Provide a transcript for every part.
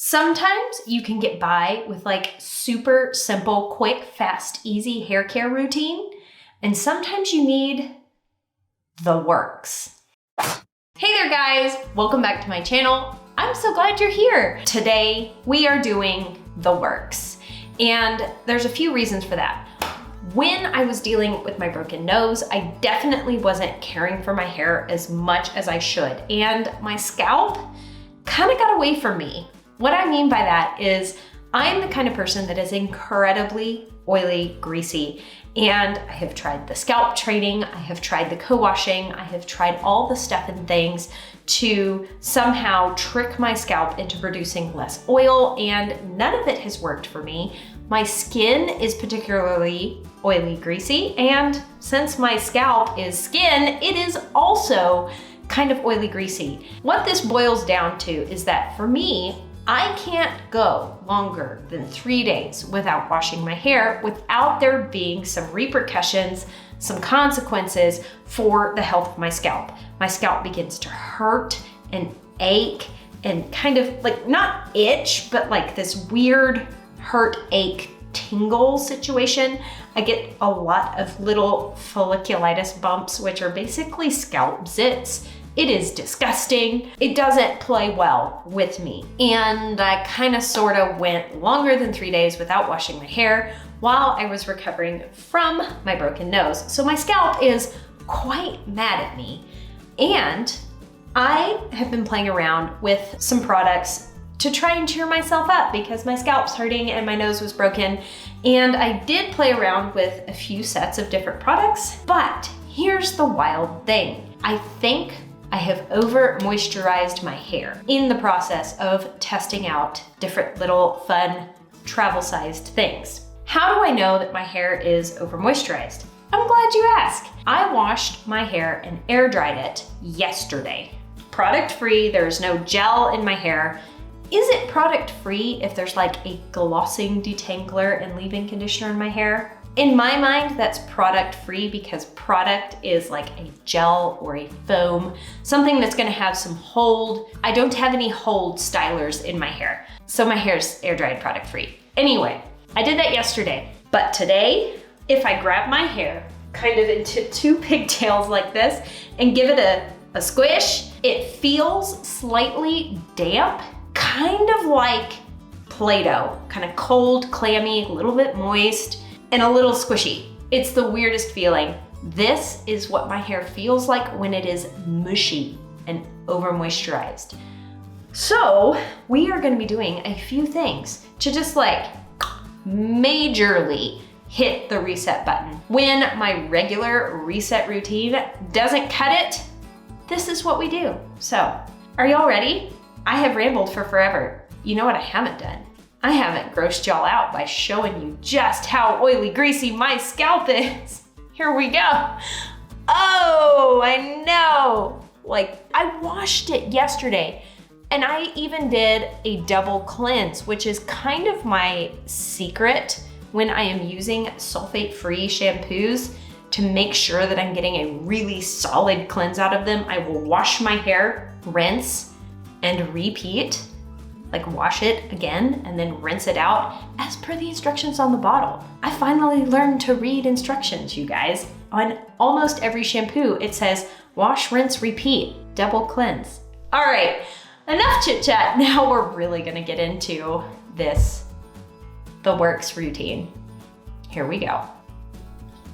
Sometimes you can get by with like super simple, quick, fast, easy hair care routine, and sometimes you need the works. Hey there guys, welcome back to my channel. I'm so glad you're here. Today we are doing the works, and there's a few reasons for that. When I was dealing with my broken nose, I definitely wasn't caring for my hair as much as I should, and my scalp kind of got away from me. What I mean by that is I'm the kind of person that is incredibly oily, greasy, and I have tried the scalp training, I have tried the co-washing, I have tried all the stuff and things to somehow trick my scalp into producing less oil, and none of it has worked for me. My skin is particularly oily, greasy, and since my scalp is skin, it is also kind of oily, greasy. What this boils down to is that for me, I can't go longer than 3 days without washing my hair without there being some repercussions, some consequences for the health of my scalp. My scalp begins to hurt and ache and kind of like, not itch, but like this weird hurt, ache, tingle situation. I get a lot of little folliculitis bumps, which are basically scalp zits. It is disgusting. It doesn't play well with me. And I kind of sort of went longer than 3 days without washing my hair while I was recovering from my broken nose. So my scalp is quite mad at me. And I have been playing around with some products to try and cheer myself up because my scalp's hurting and my nose was broken. And I did play around with a few sets of different products, but here's the wild thing. I think I have over moisturized my hair in the process of testing out different little fun travel sized things. How do I know that my hair is over moisturized? I'm glad you asked. I washed my hair and air dried it yesterday. Product free, there's no gel in my hair. Is it product free if there's like a glossing detangler and leave-in conditioner in my hair? In my mind, that's product free because product is like a gel or a foam, something that's gonna have some hold. I don't have any hold stylers in my hair, so my hair's air dried product free. Anyway, I did that yesterday, but today, if I grab my hair kind of into two pigtails like this and give it a squish, it feels slightly damp, kind of like Play-Doh, kind of cold, clammy, a little bit moist, and a little squishy. It's the weirdest feeling. This is what my hair feels like when it is mushy and over moisturized. So we are gonna be doing a few things to just like majorly hit the reset button. When my regular reset routine doesn't cut it, this is what we do. So, are y'all ready? I have rambled for forever. You know what I haven't done? I haven't grossed y'all out by showing you just how oily, greasy my scalp is. Here we go. Oh, I know. Like, I washed it yesterday, and I even did a double cleanse, which is kind of my secret when I am using sulfate-free shampoos to make sure that I'm getting a really solid cleanse out of them. I will wash my hair, rinse, and repeat. Like wash it again and then rinse it out as per the instructions on the bottle. I finally learned to read instructions, you guys. On almost every shampoo, it says wash, rinse, repeat, double cleanse. All right, enough chit chat. Now we're really gonna get into this, the works routine. Here we go.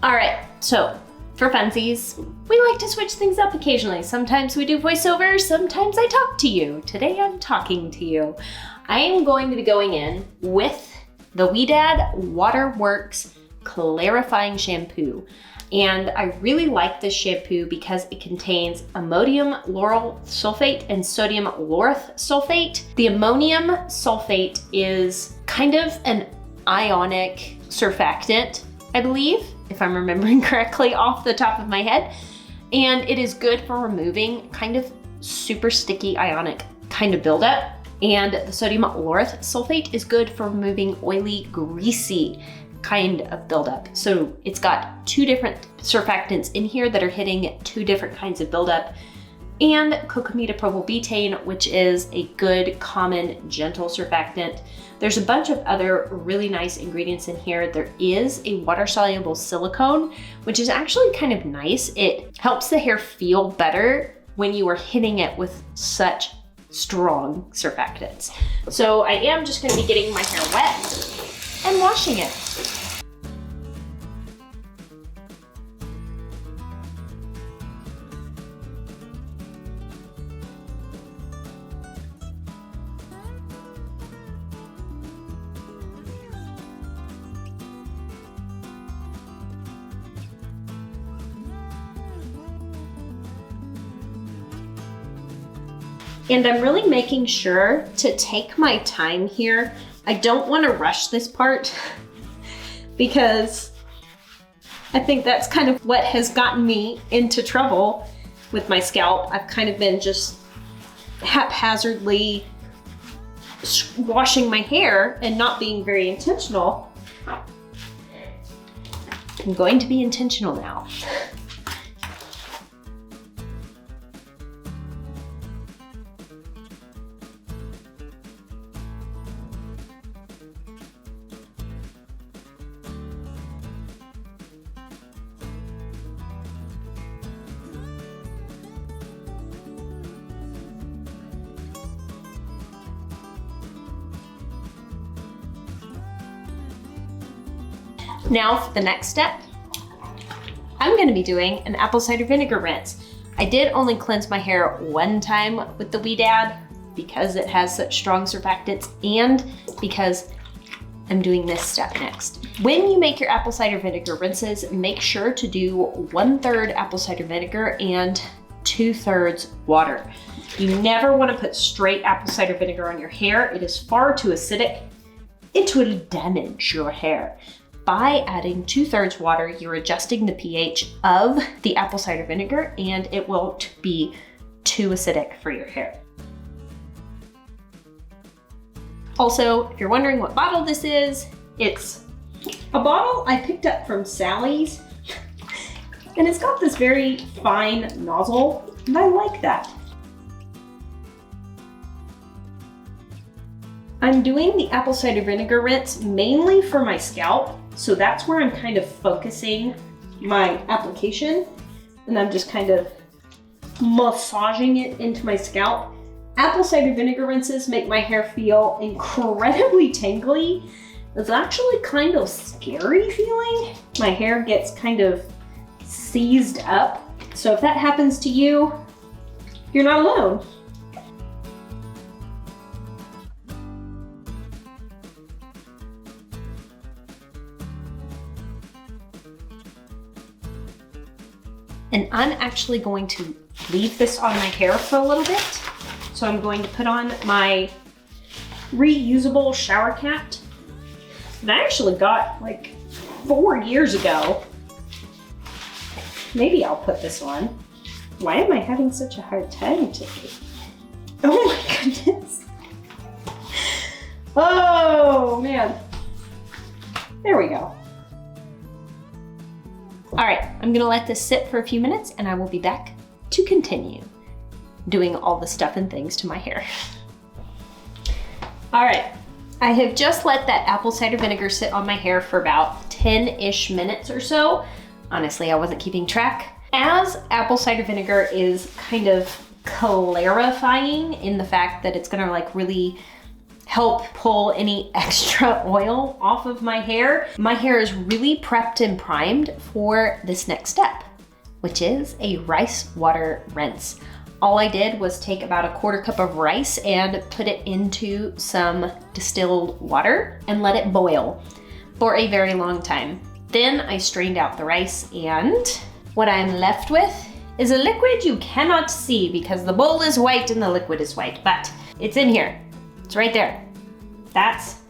All right, so for funsies, we like to switch things up occasionally. Sometimes we do voiceover, sometimes I talk to you. Today I'm talking to you. I am going to be going in with the Wavy Waterworks Clarifying Shampoo. And I really like this shampoo because it contains ammonium lauryl sulfate and sodium lauryl sulfate. The ammonium sulfate is kind of an ionic surfactant, I believe, if I'm remembering correctly off the top of my head. And it is good for removing kind of super sticky ionic kind of buildup. And the sodium lauryl sulfate is good for removing oily, greasy kind of buildup. So it's got two different surfactants in here that are hitting two different kinds of buildup. and cocamidopropylbutane, which is a good, common, gentle surfactant. There's a bunch of other really nice ingredients in here. There is a water-soluble silicone, which is actually kind of nice. It helps the hair feel better when you are hitting it with such strong surfactants. So I am just gonna be getting my hair wet and washing it. And I'm really making sure to take my time here. I don't want to rush this part because I think that's kind of what has gotten me into trouble with my scalp. I've kind of been just haphazardly washing my hair and not being very intentional. I'm going to be intentional now. Now for the next step, I'm going to be doing an apple cider vinegar rinse. I did only cleanse my hair one time with the Weedad because it has such strong surfactants and because I'm doing this step next. When you make your apple cider vinegar rinses, make sure to do 1/3 apple cider vinegar and 2/3 water. You never want to put straight apple cider vinegar on your hair. It is far too acidic. It will damage your hair. By adding 2/3 water, you're adjusting the pH of the apple cider vinegar and it won't be too acidic for your hair. Also, if you're wondering what bottle this is, it's a bottle I picked up from Sally's and it's got this very fine nozzle and I like that. I'm doing the apple cider vinegar rinse mainly for my scalp. So that's where I'm kind of focusing my application and I'm just kind of massaging it into my scalp. Apple cider vinegar rinses make my hair feel incredibly tangly. It's actually kind of scary feeling. My hair gets kind of seized up. So if that happens to you, you're not alone. And I'm actually going to leave this on my hair for a little bit. So I'm going to put on my reusable shower cap that I actually got like 4 years ago. Maybe I'll put this on. Why am I having such a hard time today? Oh my goodness. Oh man. There we go. All right, I'm gonna let this sit for a few minutes and I will be back to continue doing all the stuff and things to my hair. All right, I have just let that apple cider vinegar sit on my hair for about 10-ish minutes or so. Honestly, I wasn't keeping track. As apple cider vinegar is kind of clarifying in the fact that it's gonna like really help pull any extra oil off of my hair. My hair is really prepped and primed for this next step, which is a rice water rinse. All I did was take about a 1/4 cup of rice and put it into some distilled water and let it boil for a very long time. Then I strained out the rice and what I'm left with is a liquid you cannot see because the bowl is white and the liquid is white, but it's in here. It's right there. That's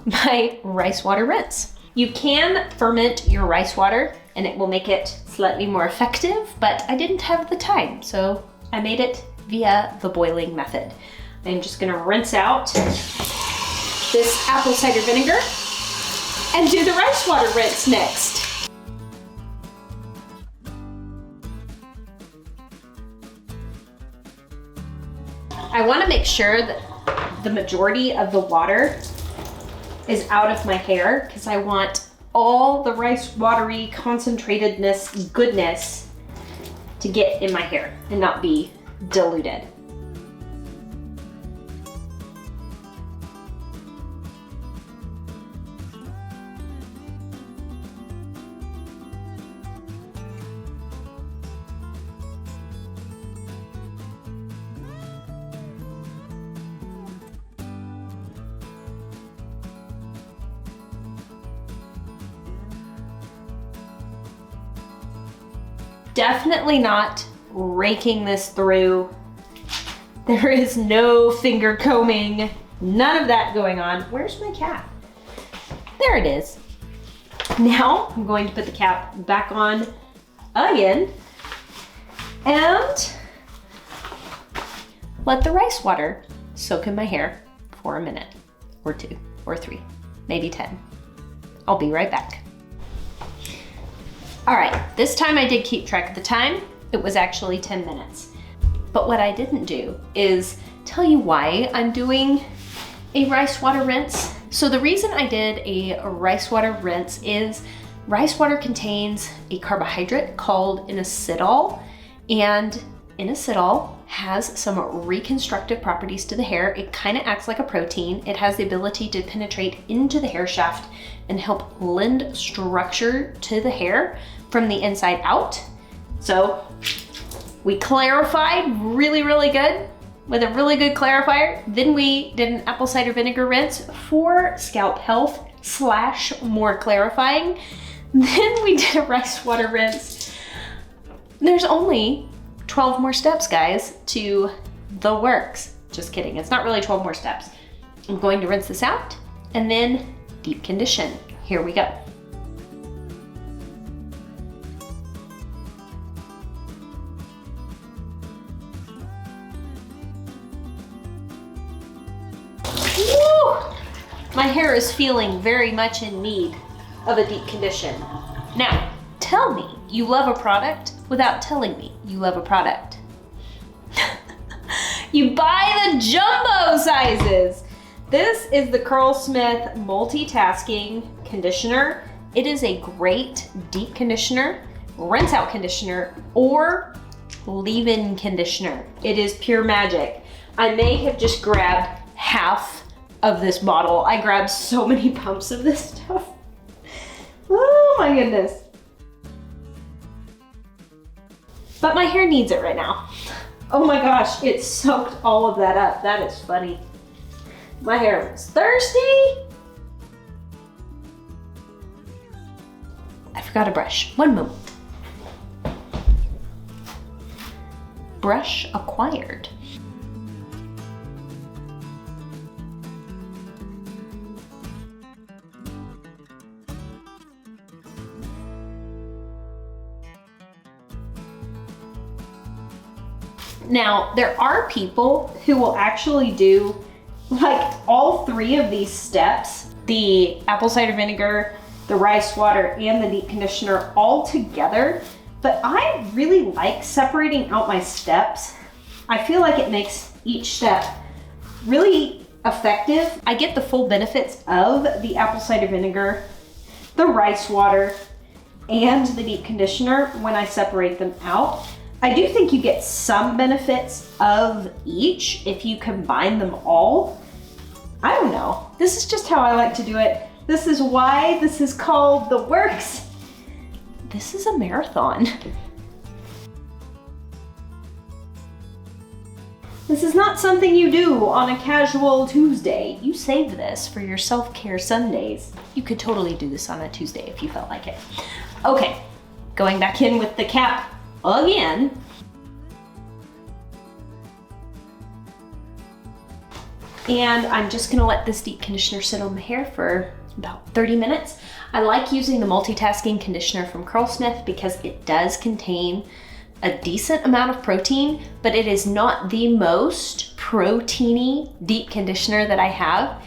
my rice water rinse. You can ferment your rice water and it will make it slightly more effective, but I didn't have the time, so I made it via the boiling method. I'm just gonna rinse out this apple cider vinegar and do the rice water rinse next. I want to make sure that the majority of the water is out of my hair because I want all the rice watery concentratedness, goodness to get in my hair and not be diluted. Definitely not raking this through. There is no finger combing, none of that going on. Where's my cap? There it is. Now I'm going to put the cap back on again and let the rice water soak in my hair for a minute or 2 or 3, maybe 10. I'll be right back. All right, this time I did keep track of the time. It was actually 10 minutes. But what I didn't do is tell you why I'm doing a rice water rinse. So the reason I did a rice water rinse is rice water contains a carbohydrate called inositol, and inositol has some reconstructive properties to the hair. It kind of acts like a protein. It has the ability to penetrate into the hair shaft and help lend structure to the hair from the inside out. So we clarified really, really good with a really good clarifier. Then we did an apple cider vinegar rinse for scalp health / more clarifying. Then we did a rice water rinse. There's only 12 more steps, guys, to the works. Just kidding, it's not really 12 more steps. I'm going to rinse this out and then deep condition. Here we go. Woo! My hair is feeling very much in need of a deep condition. Now, tell me you love a product without telling me you love a product. You buy the jumbo sizes. This is the Curlsmith multitasking conditioner. It is a great deep conditioner, rinse out conditioner, or leave-in conditioner. It is pure magic. I may have just grabbed half of this bottle. I grabbed so many pumps of this stuff. Oh my goodness. But my hair needs it right now. Oh my gosh, it soaked all of that up. That is funny. My hair was thirsty. I forgot a brush. One moment. Brush acquired. Now, there are people who will actually do like all 3 of these steps, the apple cider vinegar, the rice water, and the deep conditioner all together. But I really like separating out my steps. I feel like it makes each step really effective. I get the full benefits of the apple cider vinegar, the rice water, and the deep conditioner when I separate them out. I do think you get some benefits of each if you combine them all. I don't know. This is just how I like to do it. This is why this is called the works. This is a marathon. This is not something you do on a casual Tuesday. You save this for your self-care Sundays. You could totally do this on a Tuesday if you felt like it. Okay, going back in with the cap again. And I'm just gonna let this deep conditioner sit on my hair for about 30 minutes. I like using the multitasking conditioner from Curlsmith because it does contain a decent amount of protein, but it is not the most proteiny deep conditioner that I have.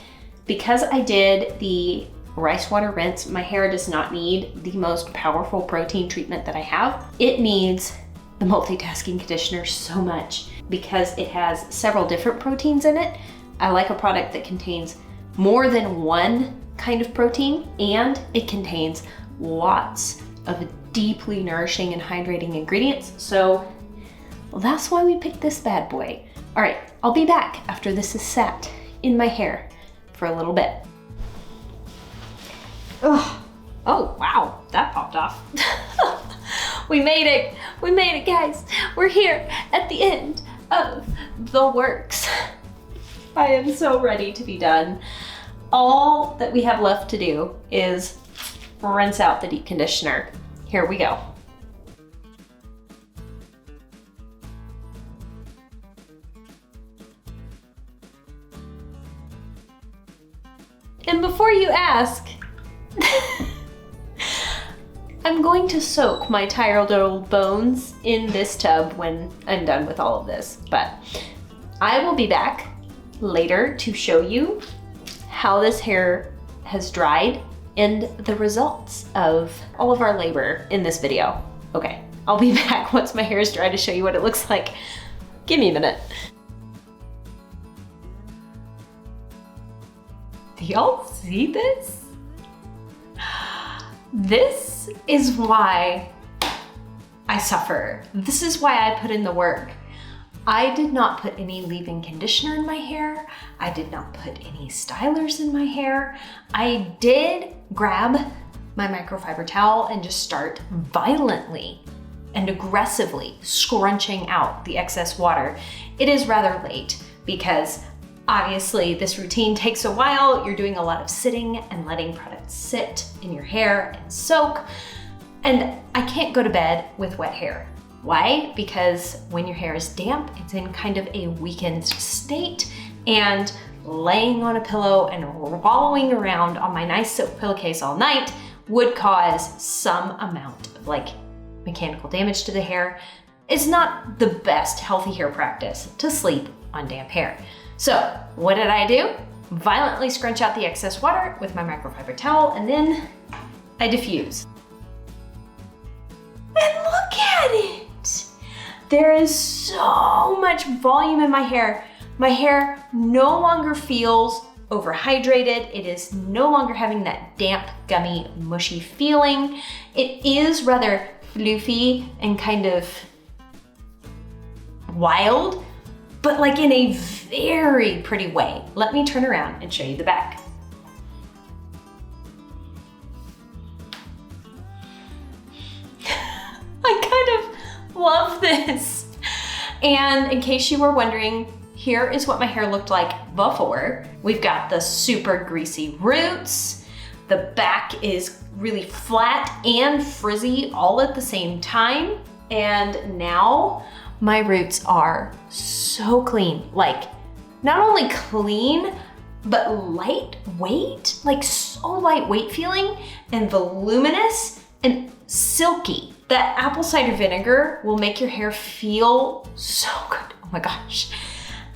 Because I did the rice water rinse, my hair does not need the most powerful protein treatment that I have. It needs the multitasking conditioner so much. because it has several different proteins in it. I like a product that contains more than one kind of protein, and it contains lots of deeply nourishing and hydrating ingredients. So that's why we picked this bad boy. All right, I'll be back after this is sat in my hair for a little bit. Oh wow, that popped off. We made it guys. We're here at the end of the works. I am so ready to be done. All that we have left to do is rinse out the deep conditioner. Here we go. And before you ask, I'm going to soak my tired old bones in this tub when I'm done with all of this, but I will be back later to show you how this hair has dried and the results of all of our labor in this video. Okay, I'll be back once my hair is dry to show you what it looks like. Give me a minute. Do y'all see this? This is why I suffer. This is why I put in the work. I did not put any leave-in conditioner in my hair. I did not put any stylers in my hair. I did grab my microfiber towel and just start violently and aggressively scrunching out the excess water. It is rather late because obviously this routine takes a while. You're doing a lot of sitting and letting products sit in your hair and soak. And I can't go to bed with wet hair. Why? Because when your hair is damp, it's in kind of a weakened state, and laying on a pillow and wallowing around on my nice silk pillowcase all night would cause some amount of mechanical damage to the hair. It's not the best healthy hair practice to sleep on damp hair. So what did I do? Violently scrunch out the excess water with my microfiber towel, and then I diffuse. And look at it! There is so much volume in my hair. My hair no longer feels overhydrated. It is no longer having that damp, gummy, mushy feeling. It is rather floofy and kind of wild, but like in a very pretty way. Let me turn around and show you the back. I kind of love this. And in case you were wondering, here is what my hair looked like before. We've got the super greasy roots. The back is really flat and frizzy all at the same time. And now my roots are so clean. Like, not only clean, but lightweight, like so lightweight feeling and voluminous and silky. That apple cider vinegar will make your hair feel so good. Oh my gosh.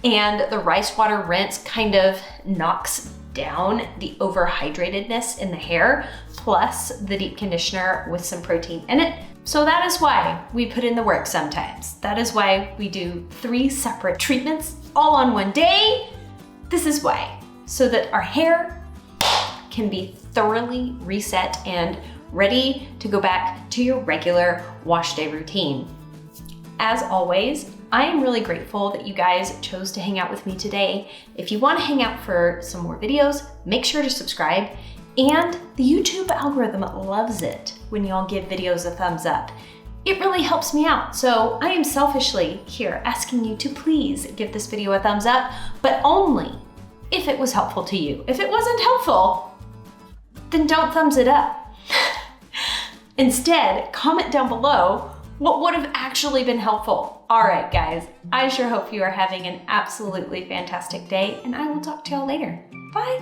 And the rice water rinse kind of knocks down the overhydratedness in the hair, plus the deep conditioner with some protein in it. So that is why we put in the work sometimes. That is why we do 3 separate treatments all on one day. This is why, so that our hair can be thoroughly reset and ready to go back to your regular wash day routine. As always, I am really grateful that you guys chose to hang out with me today. If you want to hang out for some more videos, make sure to subscribe. And the YouTube algorithm loves it when y'all give videos a thumbs up. It really helps me out. So I am selfishly here asking you to please give this video a thumbs up, but only if it was helpful to you. If it wasn't helpful, then don't thumbs it up. Instead, comment down below what would have actually been helpful. All right, guys, I sure hope you are having an absolutely fantastic day, and I will talk to y'all later. Bye.